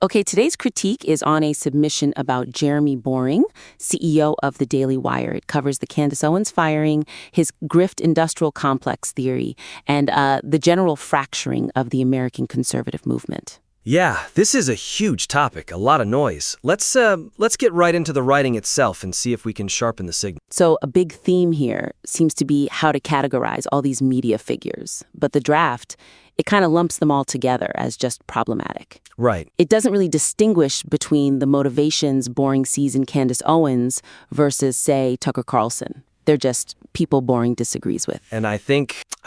Okay, today's critique is on a submission about Jeremy Boring, CEO of the Daily Wire. It covers the Candace Owens firing, his grift industrial complex theory, and the general fracturing of the American conservative movement. Yeah, this is a huge topic, a lot of noise. Let's get right into the writing itself and see if we can sharpen the signal. So a big theme here seems to be how to categorize all these media figures. But the draft, it kind of lumps them all together as just problematic. Right. It doesn't really distinguish between the motivations Boring sees in Candace Owens versus, say, Tucker Carlson. They're just people Boring disagrees with. And I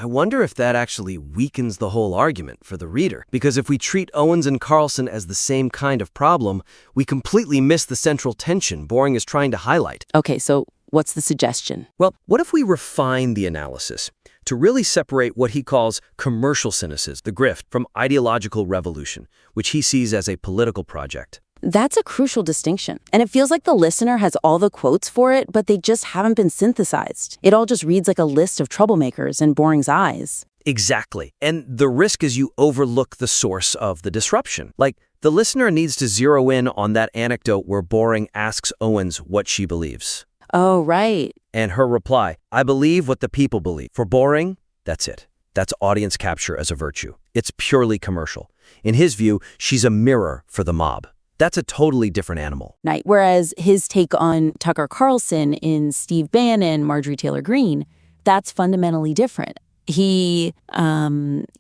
wonder if that actually weakens the whole argument for the reader. Because if we treat Owens and Carlson as the same kind of problem, we completely miss the central tension Boring is trying to highlight. Okay, so what's the suggestion? Well, what if we refine the analysis to really separate what he calls commercial cynicism, the grift, from ideological revolution, which he sees as a political project? That's a crucial distinction. And it feels like the listener has all the quotes for it, but they just haven't been synthesized. It all just reads like a list of troublemakers in Boring's eyes. Exactly. And the risk is you overlook the source of the disruption. Like, the listener needs to zero in on that anecdote where Boring asks Owens what she believes. Oh, right. And her reply, "I believe what the people believe." For Boring, that's it. That's audience capture as a virtue. It's purely commercial. In his view, she's a mirror for the mob. That's a totally different animal. Right. Whereas his take on Tucker Carlson in Steve Bannon, Marjorie Taylor Greene, that's fundamentally different. He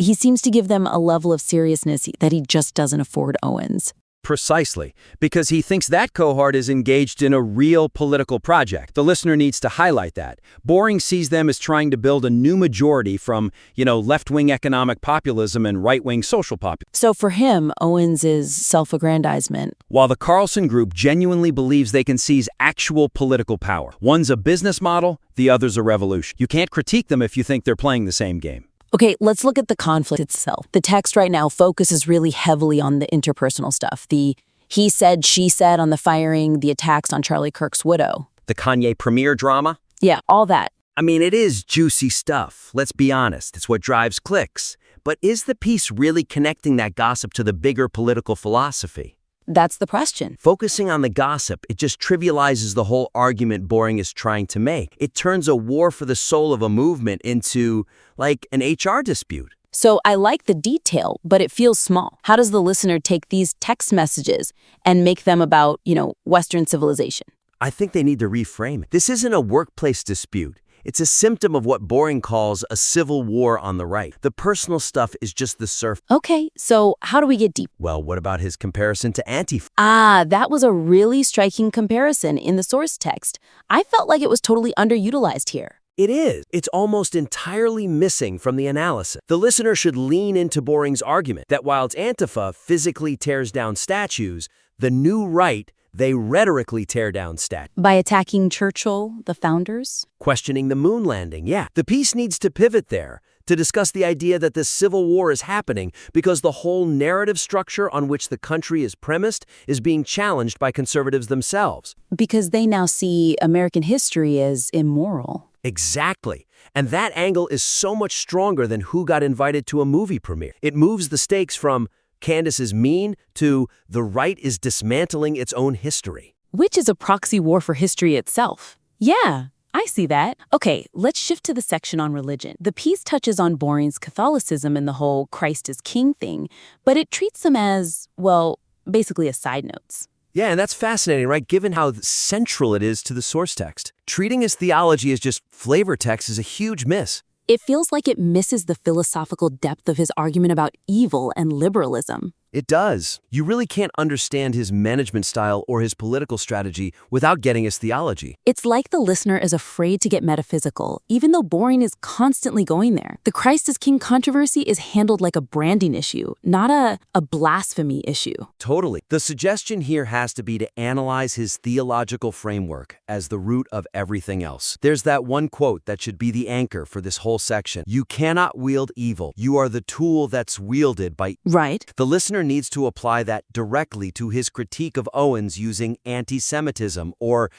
seems to give them a level of seriousness that he just doesn't afford Owens. Precisely, because he thinks that cohort is engaged in a real political project. The listener needs to highlight that. Boring sees them as trying to build a new majority from, left-wing economic populism and right-wing social populism. So for him, Owens is self-aggrandizement. While the Carlson group genuinely believes they can seize actual political power. One's a business model, the other's a revolution. You can't critique them if you think they're playing the same game. Okay, let's look at the conflict itself. The text right now focuses really heavily on the interpersonal stuff. The he said, she said on the firing, the attacks on Charlie Kirk's widow. The Kanye premiere drama? Yeah, all that. I mean, it is juicy stuff. Let's be honest. It's what drives clicks. But is the piece really connecting that gossip to the bigger political philosophy? That's the question. Focusing on the gossip, it just trivializes the whole argument Boring is trying to make. It turns a war for the soul of a movement into, like, an HR dispute. So I like the detail, but it feels small. How does the listener take these text messages and make them about, Western civilization? I think they need to reframe it. This isn't a workplace dispute. It's a symptom of what Boring calls a civil war on the right. The personal stuff is just the surface. Okay, so how do we get deep? Well, what about his comparison to Antifa? That was a really striking comparison in the source text. I felt like it was totally underutilized here. It is. It's almost entirely missing from the analysis. The listener should lean into Boring's argument that whilst Antifa physically tears down statues, the new right, they rhetorically tear down statues. By attacking Churchill, the founders? Questioning the moon landing, yeah. The piece needs to pivot there to discuss the idea that this civil war is happening because the whole narrative structure on which the country is premised is being challenged by conservatives themselves. Because they now see American history as immoral. Exactly. And that angle is so much stronger than who got invited to a movie premiere. It moves the stakes from Candace is mean to the right is dismantling its own history. Which is a proxy war for history itself. Yeah, I see that. Okay, let's shift to the section on religion. The piece touches on Boring's Catholicism and the whole Christ is King thing, but it treats them as, basically as side notes. Yeah, and that's fascinating, right? Given how central it is to the source text. Treating his theology as just flavor text is a huge miss. It feels like it misses the philosophical depth of his argument about evil and liberalism. It does. You really can't understand his management style or his political strategy without getting his theology. It's like the listener is afraid to get metaphysical, even though Boring is constantly going there. The Christ is King controversy is handled like a branding issue, not a blasphemy issue. Totally. The suggestion here has to be to analyze his theological framework as the root of everything else. There's that one quote that should be the anchor for this whole section. You cannot wield evil. You are the tool that's wielded by... Right. The listener listener needs to apply that directly to his critique of Owens using anti-Semitism or,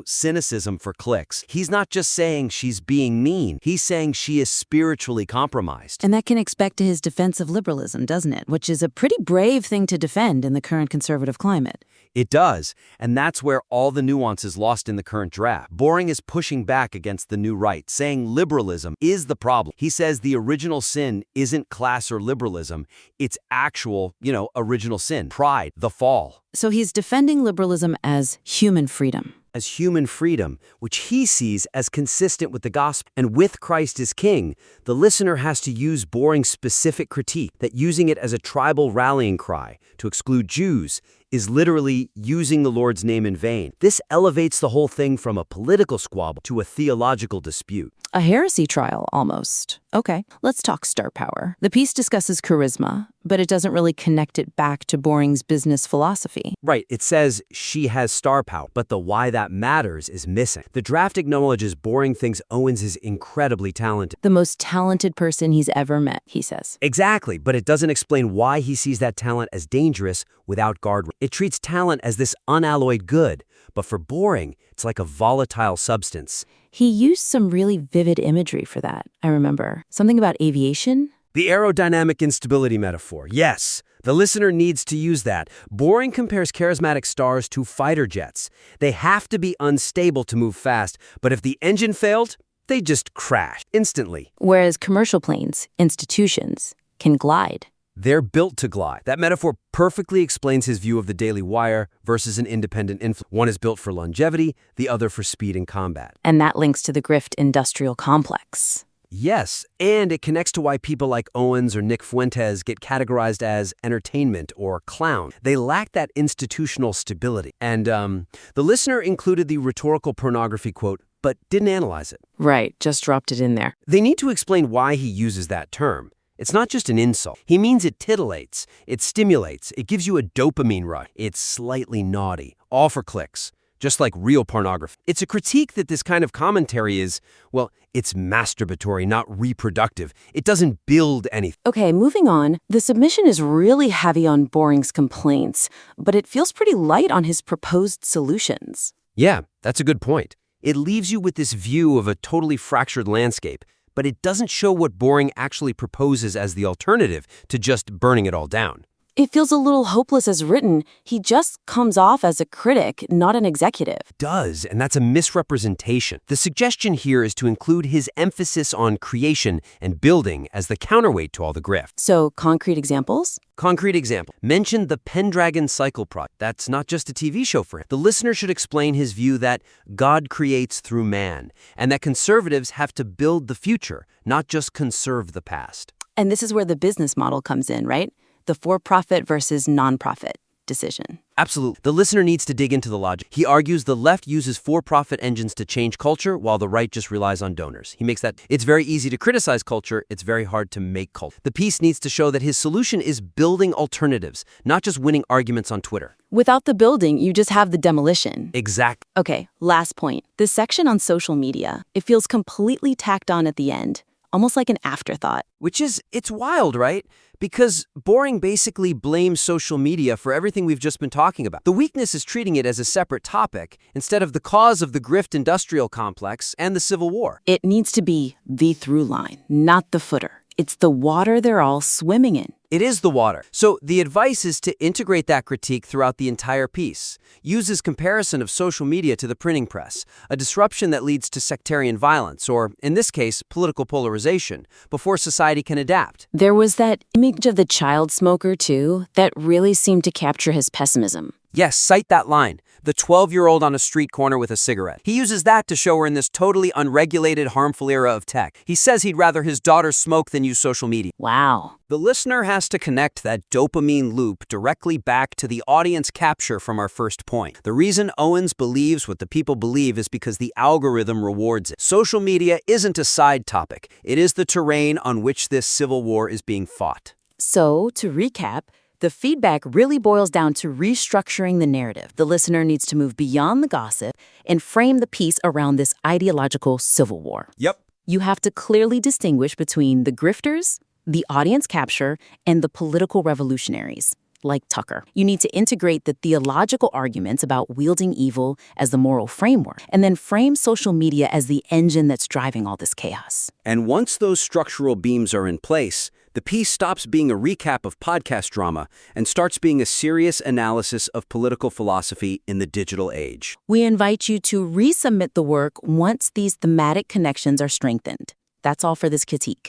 cynicism for clicks. He's not just saying she's being mean. He's saying she is spiritually compromised. And that can expect to his defense of liberalism, doesn't it? Which is a pretty brave thing to defend in the current conservative climate. It does, and that's where all the nuance is lost in the current draft. Boring is pushing back against the new right, saying liberalism is the problem. He says the original sin isn't class or liberalism, it's actual, original sin, pride, the fall. So he's defending liberalism as human freedom. As human freedom, which he sees as consistent with the gospel. And with Christ as king, the listener has to use Boring's specific critique that using it as a tribal rallying cry to exclude Jews is literally using the Lord's name in vain. This elevates the whole thing from a political squabble to a theological dispute. A heresy trial, almost. Okay, let's talk star power. The piece discusses charisma, but it doesn't really connect it back to Boring's business philosophy. Right, it says she has star power, but the why that matters is missing. The draft acknowledges Boring thinks Owens is incredibly talented. The most talented person he's ever met, he says. Exactly, but it doesn't explain why he sees that talent as dangerous without guardrails. It treats talent as this unalloyed good, but for Boring, it's like a volatile substance. He used some really vivid imagery for that, I remember. Something about aviation? The aerodynamic instability metaphor, yes. The listener needs to use that. Boring compares charismatic stars to fighter jets. They have to be unstable to move fast, but if the engine failed, they just crash instantly. Whereas commercial planes, institutions, can glide. They're built to glide. That metaphor perfectly explains his view of the Daily Wire versus an independent influence. One is built for longevity, the other for speed and combat. And that links to the grift industrial complex. Yes, and it connects to why people like Owens or Nick Fuentes get categorized as entertainment or clown. They lack that institutional stability. And the listener included the rhetorical pornography quote, but didn't analyze it. Right, just dropped it in there. They need to explain why he uses that term. It's not just an insult. He means it titillates, it stimulates, it gives you a dopamine rush. It's slightly naughty, all for clicks, just like real pornography. It's a critique that this kind of commentary is, well, it's masturbatory, not reproductive. It doesn't build anything. Okay, moving on. The submission is really heavy on Boring's complaints, but it feels pretty light on his proposed solutions. Yeah, that's a good point. It leaves you with this view of a totally fractured landscape, but it doesn't show what Boring actually proposes as the alternative to just burning it all down. It feels a little hopeless as written. He just comes off as a critic, not an executive. Does, and that's a misrepresentation. The suggestion here is to include his emphasis on creation and building as the counterweight to all the grift. So, concrete examples? Concrete example. Mention the Pendragon Cycle Project. That's not just a TV show for him. The listener should explain his view that God creates through man, and that conservatives have to build the future, not just conserve the past. And this is where the business model comes in, right? The for-profit versus non-profit decision. Absolutely. The listener needs to dig into the logic. He argues the left uses for-profit engines to change culture, while the right just relies on donors. He makes that it's very easy to criticize culture, it's very hard to make culture. The piece needs to show that his solution is building alternatives, not just winning arguments on Twitter. Without the building, you just have the demolition. Exactly. Okay, last point. This section on social media, it feels completely tacked on at the end, almost like an afterthought. It's wild, right? Because Boring basically blames social media for everything we've just been talking about. The weakness is treating it as a separate topic instead of the cause of the grift industrial complex and the Civil War. It needs to be the through line, not the footer. It's the water they're all swimming in. It is the water. So the advice is to integrate that critique throughout the entire piece. Use his comparison of social media to the printing press, a disruption that leads to sectarian violence, or, in this case, political polarization, before society can adapt. There was that image of the child smoker, too, that really seemed to capture his pessimism. Yes, cite that line. The 12-year-old on a street corner with a cigarette. He uses that to show we're in this totally unregulated, harmful era of tech. He says he'd rather his daughter smoke than use social media. Wow. The listener has to connect that dopamine loop directly back to the audience capture from our first point. The reason Owens believes what the people believe is because the algorithm rewards it. Social media isn't a side topic. It is the terrain on which this civil war is being fought. So, to recap, the feedback really boils down to restructuring the narrative. The listener needs to move beyond the gossip and frame the piece around this ideological civil war. Yep. You have to clearly distinguish between the grifters, the audience capture, and the political revolutionaries. like Tucker. You need to integrate the theological arguments about wielding evil as the moral framework, and then frame social media as the engine that's driving all this chaos. And once those structural beams are in place, the piece stops being a recap of podcast drama and starts being a serious analysis of political philosophy in the digital age. We invite you to resubmit the work once these thematic connections are strengthened. That's all for this critique.